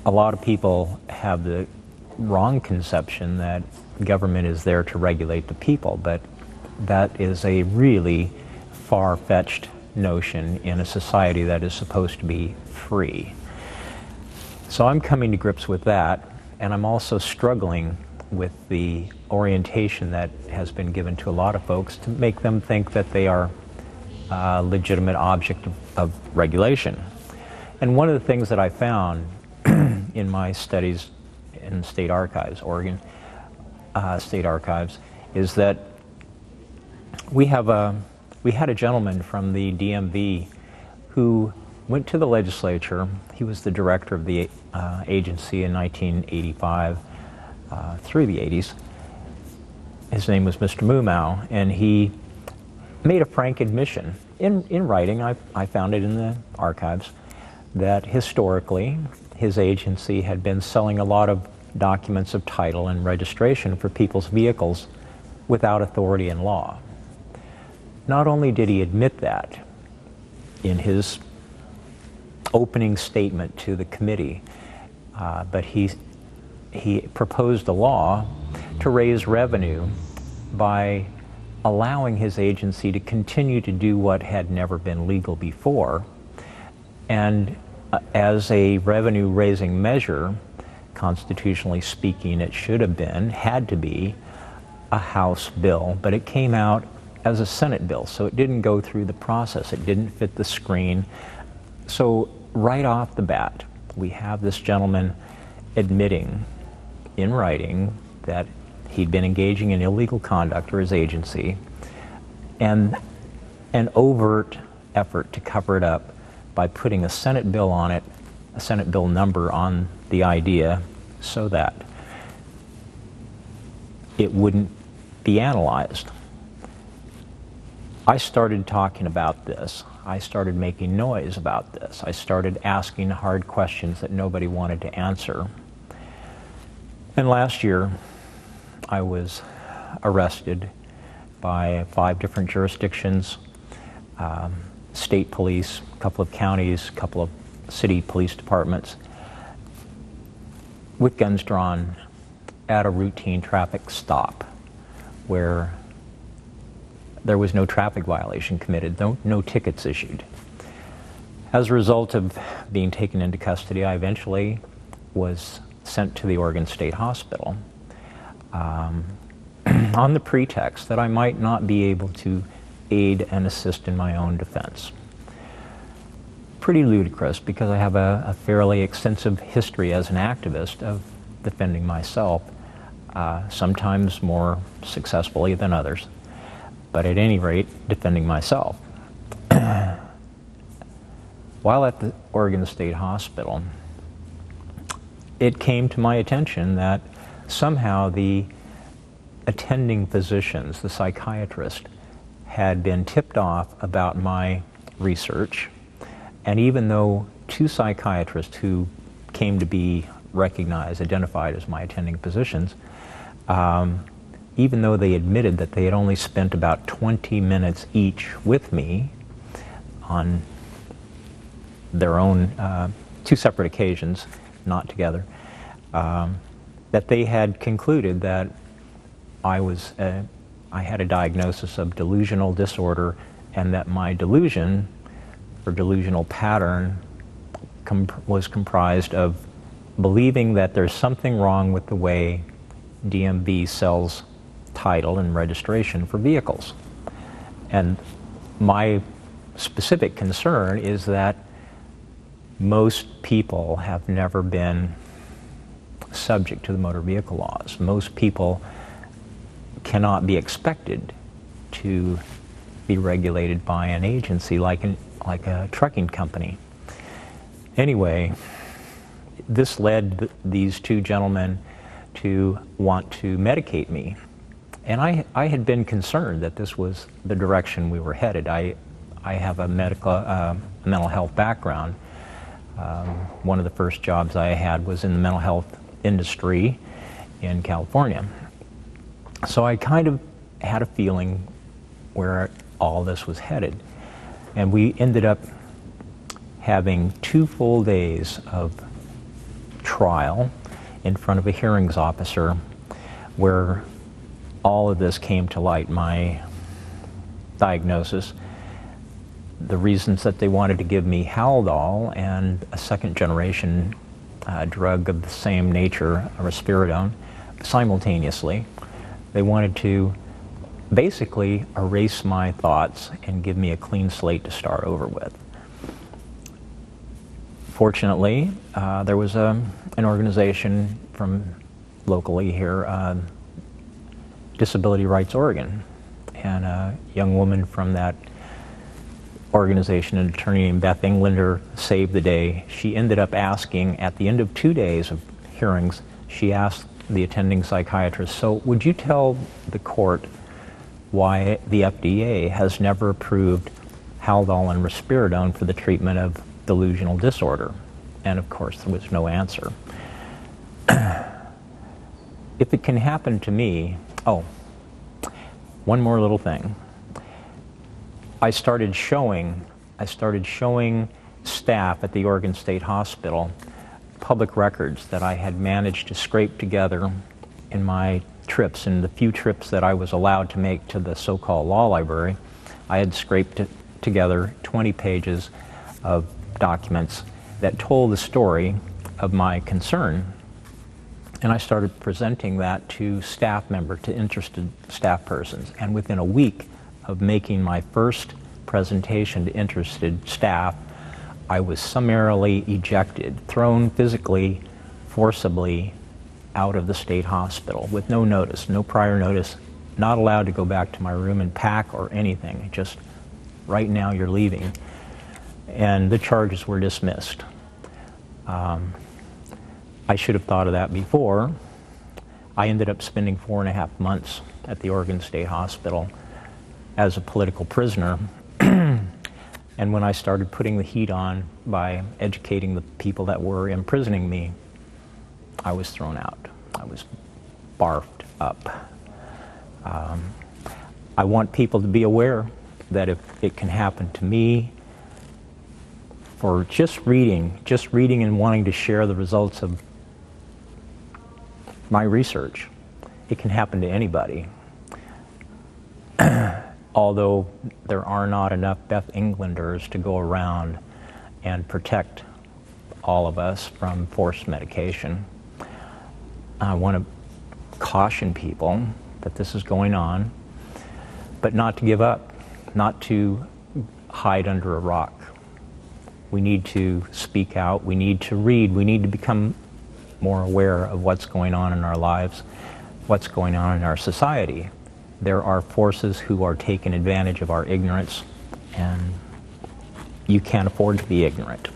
a lot of people have the wrong conception that government is there to regulate the people, but that is a really far-fetched notion in a society that is supposed to be free. So I'm coming to grips with that, and I'm also struggling with the orientation that has been given to a lot of folks to make them think that they are a legitimate object of regulation. And one of the things that I found in my studies in state archives, Oregon State Archives, is that we had a gentleman from the DMV who went to the legislature. He was the director of the agency in 1985 through the 80s. His name was Mr. Mumau, and he made a frank admission in writing. I found it in the archives that historically his agency had been selling a lot of documents of title and registration for people's vehicles without authority in law. Not only did he admit that in his opening statement to the committee, but he proposed a law to raise revenue by allowing his agency to continue to do what had never been legal before. And as a revenue-raising measure, constitutionally speaking, it should have been, had to be, a House bill, but it came out as a Senate bill, so it didn't go through the process. It didn't fit the screen. So right off the bat, we have this gentleman admitting in writing that he'd been engaging in illegal conduct, or his agency, and an overt effort to cover it up by putting a Senate bill on it, a Senate bill number on the idea, so that it wouldn't be analyzed. I started talking about this. I started making noise about this. I started asking hard questions that nobody wanted to answer. And last year, I was arrested by 5 different jurisdictions, state police, a couple of counties, a couple of city police departments, with guns drawn at a routine traffic stop where there was no traffic violation committed, no tickets issued. As a result of being taken into custody, I eventually was sent to the Oregon State Hospital on the pretext that I might not be able to aid and assist in my own defense. Pretty ludicrous, because I have a fairly extensive history as an activist of defending myself, sometimes more successfully than others, but at any rate, defending myself. While at the Oregon State Hospital, it came to my attention that somehow the attending physicians, the psychiatrist, had been tipped off about my research. And even though 2 psychiatrists who came to be recognized, identified as my attending physicians, even though they admitted that they had only spent about 20 minutes each with me on their own 2 separate occasions, not together, that they had concluded that I had a diagnosis of delusional disorder, and that my delusion or delusional pattern was comprised of believing that there's something wrong with the way DMV sells title and registration for vehicles. And my specific concern is that most people have never been subject to the motor vehicle laws. Most people cannot be expected to be regulated by an agency like a trucking company. Anyway, this led these 2 gentlemen to want to medicate me. And I had been concerned that this was the direction we were headed. I have a mental health background. One of the first jobs I had was in the mental health industry in California. So I kind of had a feeling where all this was headed. And we ended up having 2 full days of trial in front of a hearings officer where all of this came to light, my diagnosis, the reasons that they wanted to give me Haldol and a second-generation drug of the same nature, risperidone, simultaneously. They wanted to basically erase my thoughts and give me a clean slate to start over with. Fortunately, there was an organization from locally here, Disability Rights Oregon, and a young woman from that organization, an attorney named Beth Englander, saved the day. She ended up asking, at the end of 2 days of hearings, she asked the attending psychiatrist, so would you tell the court why the FDA has never approved Haldol and risperidone for the treatment of delusional disorder? And of course there was no answer. If it can happen to me, oh, one more little thing. I started showing staff at the Oregon State Hospital public records that I had managed to scrape together in my trips, in the few trips that I was allowed to make to the so-called law library. I had scraped together 20 pages of documents that told the story of my concern. And I started presenting that to staff members, to interested staff persons. And within a week of making my first presentation to interested staff, I was summarily ejected, thrown physically, forcibly out of the state hospital with no notice, no prior notice, not allowed to go back to my room and pack or anything, just right now you're leaving. And the charges were dismissed. I should have thought of that before. I ended up spending 4.5 months at the Oregon State Hospital as a political prisoner. And when I started putting the heat on by educating the people that were imprisoning me, I was thrown out. I was barfed up. I want people to be aware that if it can happen to me, for just reading and wanting to share the results of my research, it can happen to anybody. Although there are not enough Beth Englanders to go around and protect all of us from forced medication. I want to caution people that this is going on, but not to give up, not to hide under a rock. We need to speak out, we need to read, we need to become more aware of what's going on in our lives, what's going on in our society. There are forces who are taking advantage of our ignorance, and you can't afford to be ignorant.